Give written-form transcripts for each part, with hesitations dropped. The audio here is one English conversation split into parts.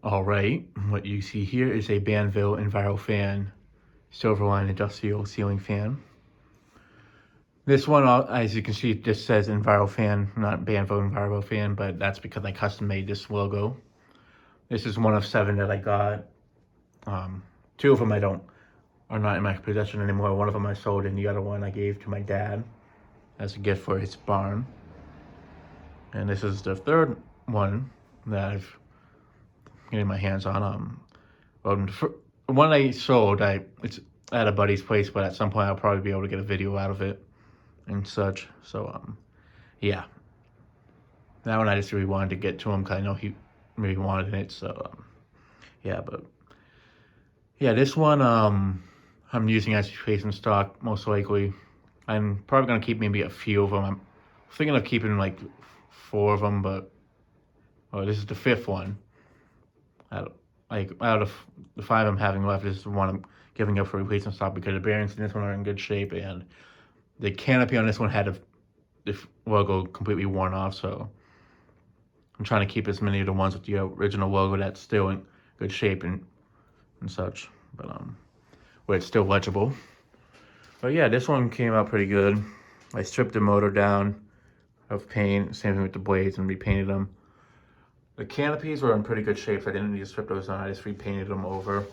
Alright, what you see here is a Banvil Envirofan Silverline industrial ceiling fan. This one, as you can see, it just says Envirofan, not Banvil Envirofan, but that's because I custom made this logo. This is one of 7 that I got. 2 of them are not in my possession anymore. One of them I sold, and the other one I gave to my dad as a gift for his barn. And this is the 3rd one that I've getting my hands on. One I sold, it's at a buddy's place, but at some point I'll probably be able to get a video out of it and such. So yeah, that one I just really wanted to get to him because I know he really wanted it. So yeah, but yeah, this one I'm using as replacement stock most likely. I'm probably gonna keep maybe a few of them. I'm thinking of keeping like 4 of them, but this is the 5th one. Out of the 5 I'm having left, this is the one I'm giving up for replacement stock because the bearings in this one are in good shape, and the canopy on this one had the logo completely worn off, so I'm trying to keep as many of the ones with the original logo that's still in good shape and such, but where it's still legible. But yeah, this one came out pretty good. I stripped the motor down of paint, same thing with the blades, and repainted them. The canopies were in pretty good shape, so I didn't need to strip those on. I just repainted them over.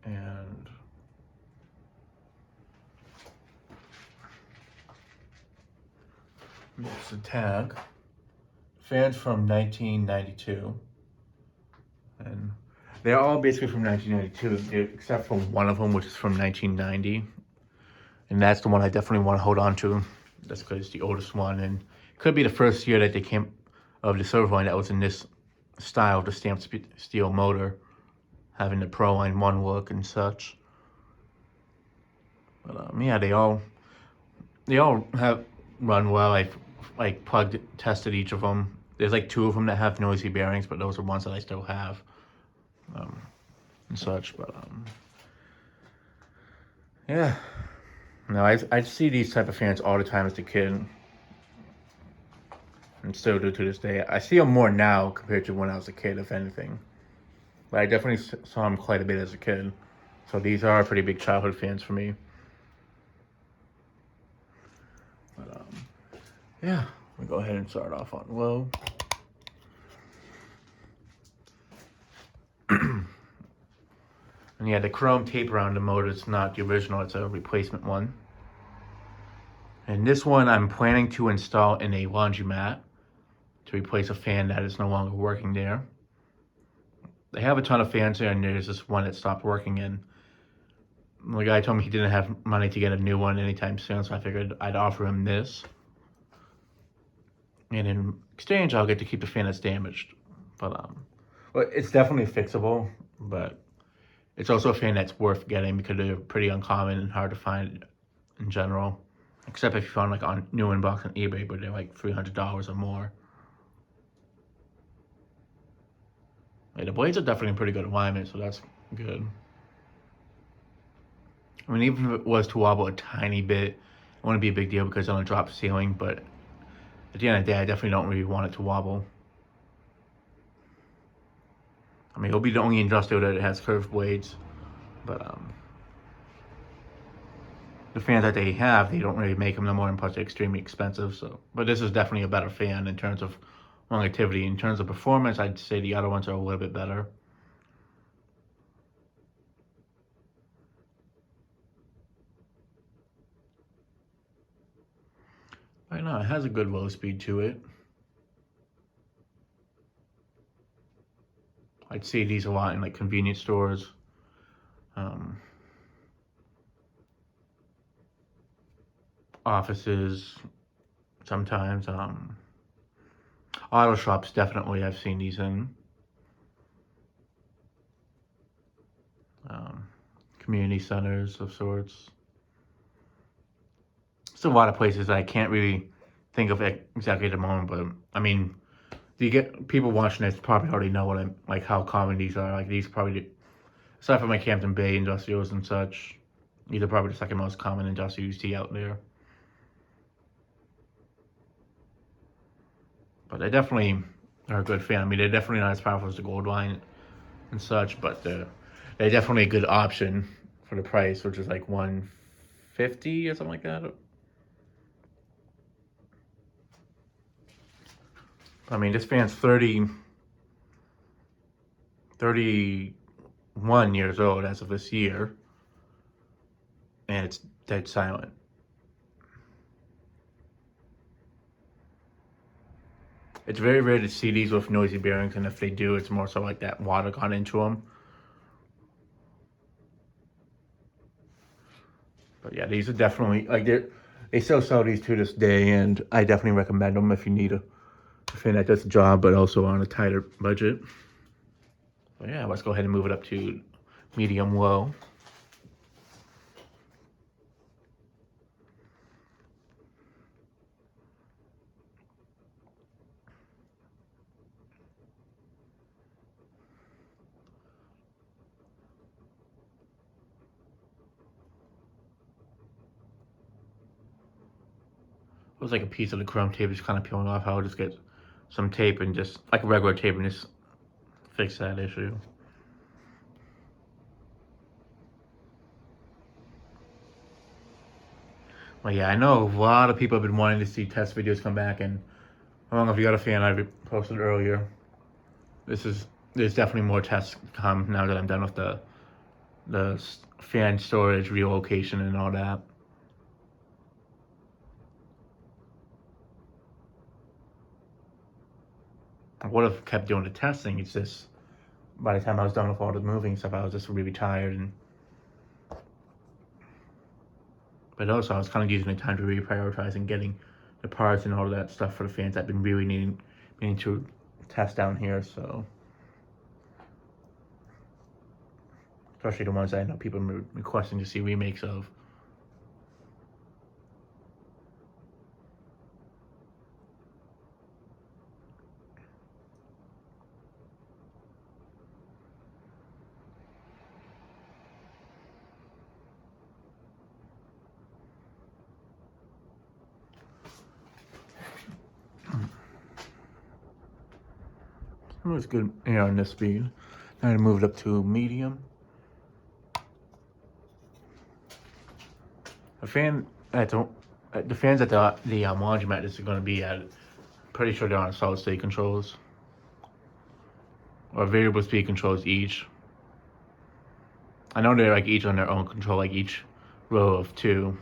And here's the tag. Fans from 1992. And they're all basically from 1992, except for one of them, which is from 1990. And that's the one I definitely want to hold on to. That's because it's the oldest one, and could be the first year that they came of the Silverline that was in this style of the stamped steel motor, having the Proline 1 look and such. But yeah, they all have run well. I've tested each of them. There's like 2 of them that have noisy bearings, but those are ones that I still have and such. But yeah, no, I see these type of fans all the time as a kid, and still do to this day. I see them more now compared to when I was a kid, if anything. But I definitely saw them quite a bit as a kid. So these are pretty big childhood fans for me. But yeah, we go ahead and start off on low. And yeah, the chrome tape around the motor is not the original, it's a replacement one. And this one I'm planning to install in a laundromat to replace a fan that is no longer working there. They have a ton of fans there, and there's this one that stopped working, and the guy told me he didn't have money to get a new one anytime soon, so I figured I'd offer him this. And in exchange, I'll get to keep the fan that's damaged. But well, it's definitely fixable, but it's also a fan that's worth getting because they're pretty uncommon and hard to find in general. Except if you found like on new inbox on eBay, but they're like $300 or more. Yeah, the blades are definitely in pretty good alignment, so that's good. I mean, even if it was to wobble a tiny bit, it wouldn't be a big deal because it's on a drop ceiling, but at the end of the day, I definitely don't really want it to wobble. I mean, it'll be the only industrial that it has curved blades, but the fans that they have, they don't really make them no more, and plus they're extremely expensive. So, but this is definitely a better fan in terms of longevity. In terms of performance, I'd say the other ones are a little bit better. I know it has a good low speed to it. I'd see these a lot in like convenience stores. Offices, sometimes. Auto shops, definitely I've seen these in. Community centers of sorts. Still a lot of places that I can't really think of exactly at the moment, but I mean, you get people watching this probably already know what I'm like, how common these are. Like these probably, aside from like Hampton Bay industrials and such, these are probably the 2nd most common industrial you see out there. But I definitely are a good fan. I mean, they're definitely not as powerful as the gold line and such, but they're definitely a good option for the price, which is like 150 or something like that. I mean, this fan's 31 years old as of this year, and it's dead silent. It's very rare to see these with noisy bearings, and if they do, it's more so like that water got into them. But yeah, these are definitely like they still sell these to this day, and I definitely recommend them if you need a fan that does the job, but also on a tighter budget. But yeah, let's go ahead and move it up to medium low. It was like a piece of the chrome tape is kind of peeling off. I'll just get some tape and just like a regular tape and just fix that issue. Well, yeah, I know a lot of people have been wanting to see test videos come back, and I don't know if you got a fan I posted earlier. There's definitely more tests to come now that I'm done with the fan storage relocation and all that. I would have kept doing the testing. It's just by the time I was done with all the moving stuff, I was just really tired, and but also I was kind of using the time to reprioritize and getting the parts and all of that stuff for the fans I've been really needing to test down here. So especially the ones that I know people are requesting to see remakes of. It was good air on this speed. Now I moved up to medium. The fan at the fans at the laundromat is going to be at. Pretty sure they're on solid state controls or variable speed controls each. I know they're like each on their own control, like each row of two.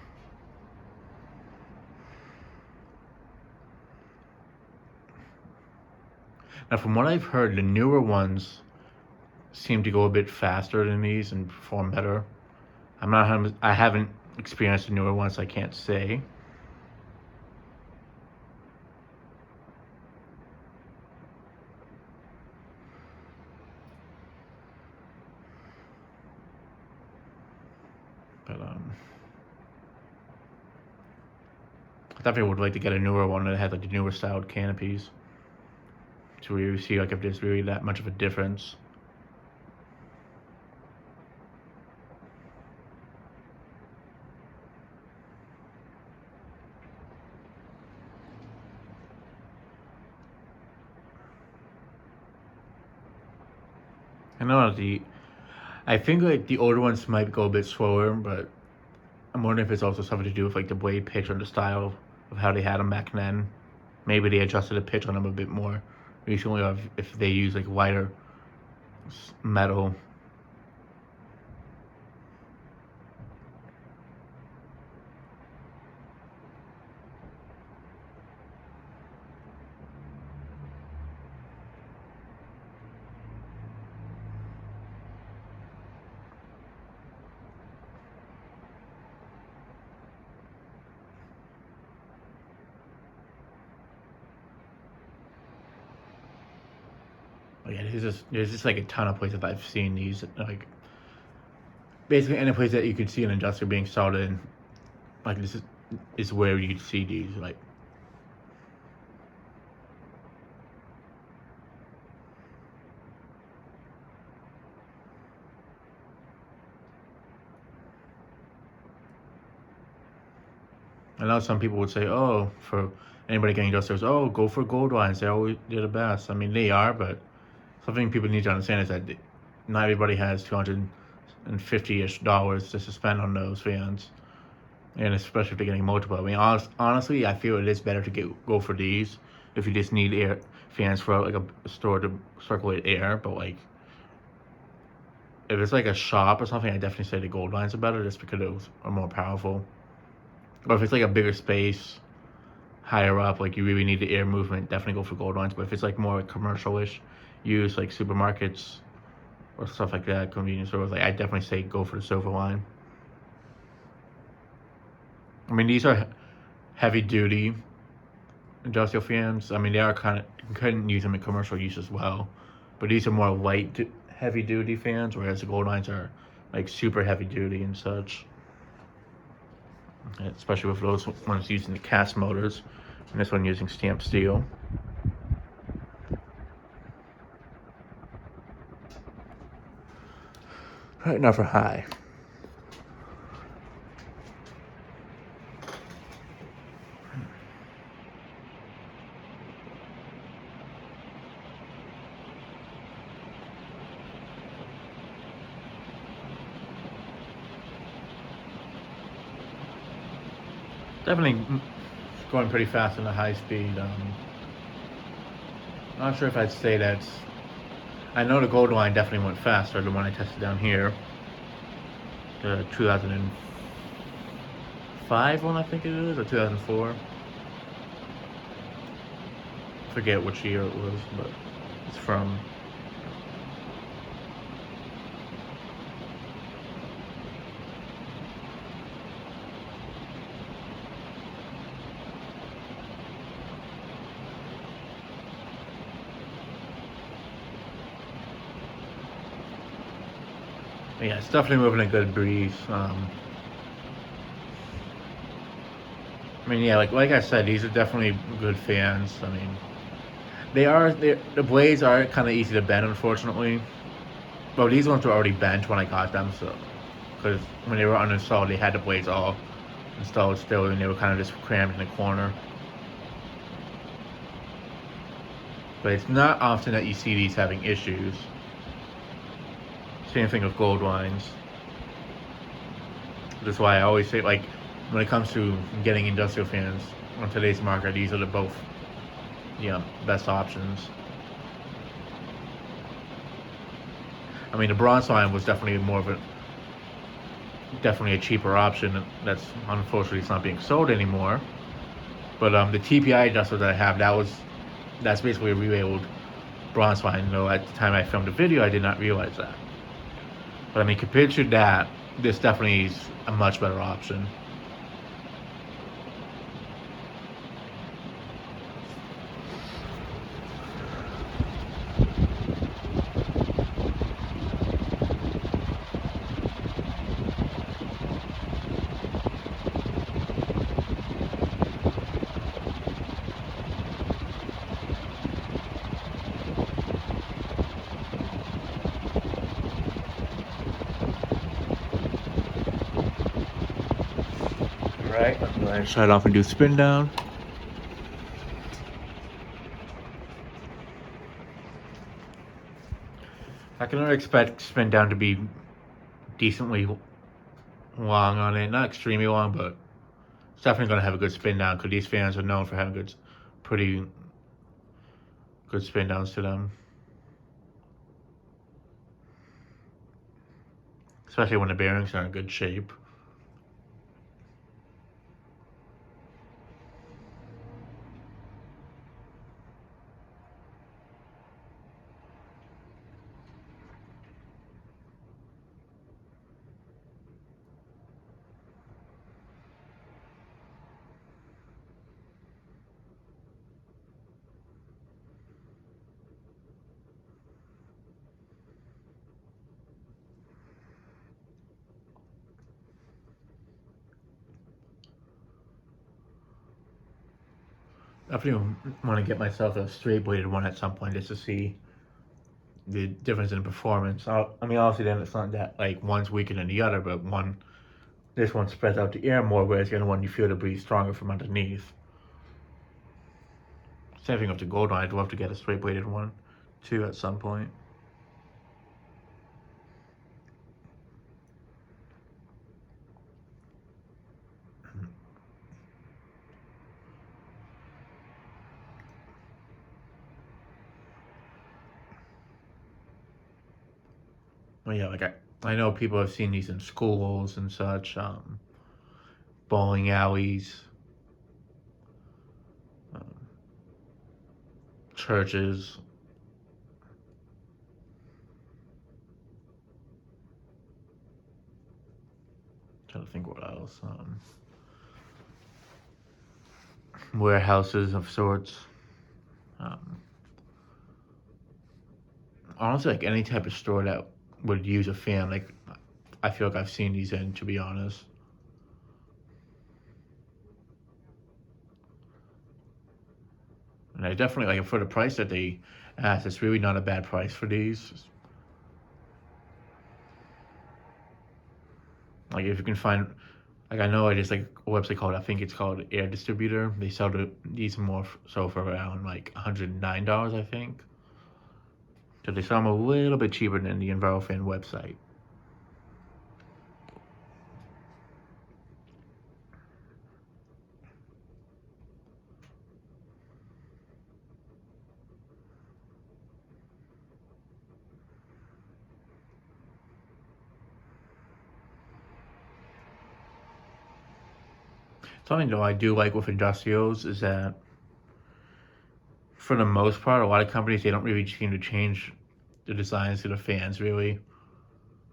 Now, from what I've heard, the newer ones seem to go a bit faster than these and perform better. I haven't experienced the newer ones, so I can't say. But I definitely would like to get a newer one that had like the newer styled canopies to really see like if there's really that much of a difference. I think like the older ones might go a bit slower, but I'm wondering if it's also something to do with like the blade pitch or the style of how they had them back then. Maybe they adjusted the pitch on them a bit more recently, or if they use like lighter metal. But yeah, there's just like a ton of places I've seen these, like basically any place that you could see an adjuster being soldered in, like this is where you'd see these. Like I know some people would say, oh, for anybody getting industrials, oh, go for gold lines. They're the best. I mean, they are, but something people need to understand is that not everybody has $250-ish to spend on those fans, and especially if they're getting multiple. I mean, honestly, I feel it is better to go for these if you just need air fans for like a store to circulate air. But like, if it's like a shop or something, I definitely say the gold lines are better just because those are more powerful. But if it's like a bigger space, higher up, like you really need the air movement, definitely go for gold lines. But if it's like more commercial-ish use, like supermarkets or stuff like that, convenience stores, like I definitely say go for the silver line. I mean, these are heavy duty industrial fans. I mean, they are you couldn't use them in commercial use as well, but these are more light heavy duty fans, whereas the gold lines are like super heavy duty and such. Especially with those ones using the cast motors, and this one using stamped steel. Right now for high. Definitely going pretty fast in the high speed. Not sure if I'd say that's. I know the gold line definitely went faster. The one I tested down here, the 2005 one, I think it is, or 2004. Forget which year it was, but it's from. Yeah, it's definitely moving a good breeze. I mean, yeah, like I said, these are definitely good fans. I mean, the blades are kind of easy to bend, unfortunately. Well, these ones were already bent when I got them, so because when they were uninstalled, they had the blades all installed still, and they were kind of just crammed in the corner. But it's not often that you see these having issues. Same thing with gold lines. That's why I always say, like, when it comes to getting industrial fans on today's market, these are the both, best options. I mean, the bronze line was definitely definitely a cheaper option. That's unfortunately it's not being sold anymore. But the TPI adjuster that I have, that's basically a relabeled bronze line. Though at the time I filmed the video, I did not realize that. But I mean, compared to that, this definitely is a much better option. Right, I'm going to shut off and do spin down. I can only expect spin down to be decently long on it. Not extremely long, but it's definitely going to have a good spin down because these fans are known for having pretty good spin downs to them. Especially when the bearings are in good shape. Definitely want to get myself a straight bladed one at some point just to see the difference in performance. I mean, obviously, then it's not that like one's weaker than the other, but one This one spreads out the air more, whereas the other one you feel the breeze stronger from underneath. Same thing with the gold one. I'd love to get a straight bladed one too at some point. Well, yeah, like I know people have seen these in schools and such, bowling alleys, um, churches. Trying to think what else. Warehouses of sorts. Um, Honestly, like any type of store that would use a fan, like I feel like I've seen these in, to be honest. And I definitely like for the price that they asked, it's really not a bad price for these. Like if you can find, like I know it is like a website called, I think it's called Air Distributor. They sell these more so for around like $109, I think. So they sell them a little bit cheaper than the Envirofan website. Something though I do like with industrials is that for the most part, a lot of companies, they don't really seem to change the designs to the fans really.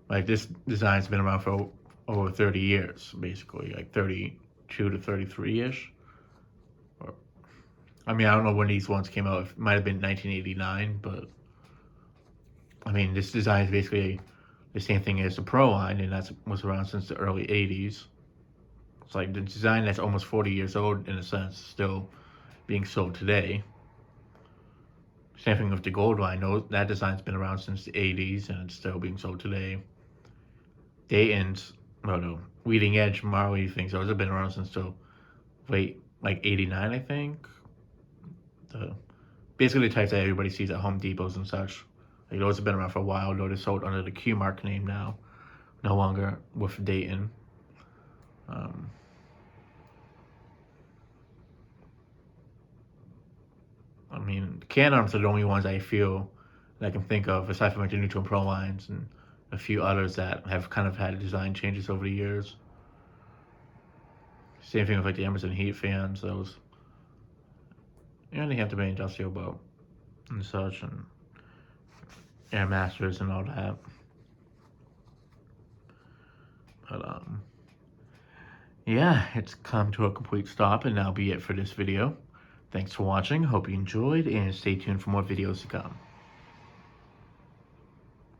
Like this design's been around for over 30 years, basically, like 32 to 33-ish. Or, I mean, I don't know when these ones came out. It might have been 1989, but I mean, this design is basically the same thing as the Pro line, and that was around since the early 80s. It's like the design that's almost 40 years old in a sense, still being sold today. Same thing with the gold line. That design's been around since the 80s and it's still being sold today. Dayton's, well, no, leading edge Marley things, those have been around since the late, like 89, I think. Basically the types that everybody sees at Home Depots and such. Like those have been around for a while, though they're sold under the Q Mark name now, no longer with Dayton. I mean, can arms are the only ones I feel that I can think of, aside from like the Neutron Pro lines and a few others that have kind of had design changes over the years. Same thing with like the Emerson heat fans, those. Yeah, they have to be industrial boat and such, and Air Masters and all that. But yeah, it's come to a complete stop, and that'll be it for this video. Thanks for watching. Hope you enjoyed, and stay tuned for more videos to come.